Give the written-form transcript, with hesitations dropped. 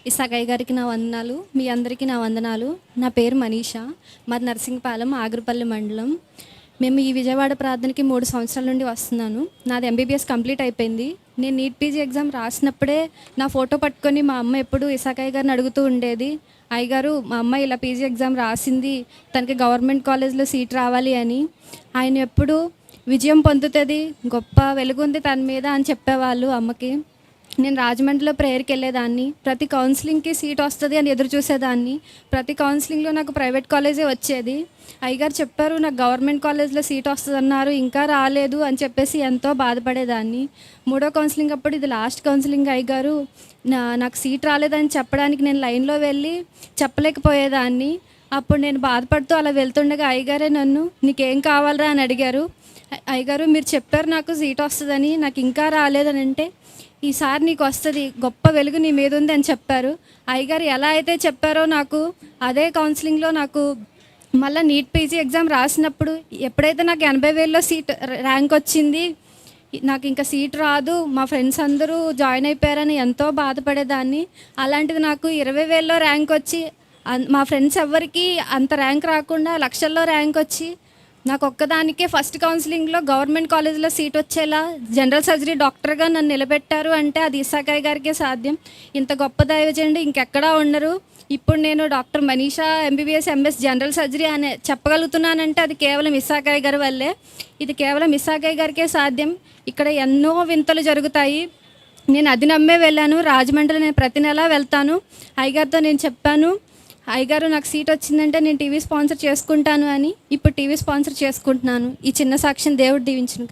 ఇసాకయ్య గారికి నా వందనాలు. మీ అందరికీ నా వందనాలు. నా పేరు మనీషా. మాది నరసింగపాలెం, ఆగురుపల్లి మండలం. మేము ఈ విజయవాడ ప్రార్థనకి 3 సంవత్సరాల నుండి వస్తున్నాను. నాది ఎంబీబీఎస్ కంప్లీట్ అయిపోయింది. నేను నీట్ పీజీ ఎగ్జామ్ రాసినప్పుడే నా ఫోటో పట్టుకొని మా అమ్మ ఎప్పుడు ఇసాకయ్య గారిని అడుగుతూ ఉండేది, అయ్యగారు మా అమ్మ ఇలా పీజీ ఎగ్జామ్ రాసింది, తనకి గవర్నమెంట్ కాలేజ్లో సీట్ రావాలి అని. ఆయన ఎప్పుడు విజయం పొందుతుంది, గొప్ప వెలుగుంది తన మీద అని చెప్పేవాళ్ళు అమ్మకి. నేను రాజమండ్రిలో ప్రేయర్కి వెళ్ళేదాన్ని. ప్రతి కౌన్సిలింగ్కి సీట్ వస్తుంది అని ఎదురు చూసేదాన్ని. ప్రతి కౌన్సిలింగ్లో నాకు ప్రైవేట్ కాలేజే వచ్చేది. అయ్యగారు చెప్పారు నాకు గవర్నమెంట్ కాలేజ్లో సీట్ వస్తుంది అన్నారు, ఇంకా రాలేదు అని చెప్పేసి ఎంతో బాధపడేదాన్ని. 3వ కౌన్సిలింగ్ అప్పుడు ఇది లాస్ట్ కౌన్సిలింగ్. అయ్యగారు నాకు సీట్ రాలేదని చెప్పడానికి నేను లైన్లో వెళ్ళి చెప్పలేకపోయేదాన్ని. అప్పుడు నేను బాధపడుతూ అలా వెళ్తుండగా అయ్యగారే నన్ను నీకేం కావాలరా అని అడిగారు. అయ్యగారు మీరు చెప్పారు నాకు సీట్ వస్తుందని, నాకు ఇంకా రాలేదని అంటే, ఈసారి నీకు వస్తుంది, గొప్ప వెలుగు నీ మీద ఉంది అని చెప్పారు. అయ్యగారు ఎలా అయితే చెప్పారో నాకు అదే కౌన్సిలింగ్లో నాకు మళ్ళీ నీట్ పీజీ ఎగ్జామ్ రాసినప్పుడు ఎప్పుడైతే నాకు 80,000లో సీట్ ర్యాంక్ వచ్చింది, నాకు ఇంకా సీట్ రాదు, మా ఫ్రెండ్స్ అందరూ జాయిన్ అయిపోయారని ఎంతో బాధపడేదాన్ని. అలాంటిది నాకు 20,000లో ర్యాంక్ వచ్చి, మా ఫ్రెండ్స్ ఎవరికి అంత ర్యాంక్ రాకుండా లక్షల్లో ర్యాంక్ వచ్చి, నాకు ఒక్కదానికే ఫస్ట్ కౌన్సిలింగ్లో గవర్నమెంట్ కాలేజ్లో సీట్ వచ్చేలా జనరల్ సర్జరీ డాక్టర్గా నన్ను నిలబెట్టారు అంటే అది ఇసాకయ్య గారికే సాధ్యం. ఇంత గొప్ప దైవజనుడు ఇంకెక్కడా ఉండరు. ఇప్పుడు నేను doctor Manisha MBBS MS general surgery అనే చెప్పగలుగుతున్నానంటే అది కేవలం ఇసాకయ్య గారి వల్లే. ఇది కేవలం ఇసాకయ్య గారికే సాధ్యం. ఇక్కడ ఎన్నో వింతలు జరుగుతాయి. నేను అది నమ్మే వెళ్ళాను. రాజమండ్రి నేను ప్రతి నెలా వెళ్తాను. అయ్యగారితో నేను చెప్పాను, అయ్యగారు నాకు సీట్ వచ్చిందంటే నేను టీవీ స్పాన్సర్ చేసుకుంటాను అని. ఇప్పుడు టీవీ స్పాన్సర్ చేసుకుంటున్నాను. ఈ చిన్న సాక్ష్యం దేవుడు దీవించును.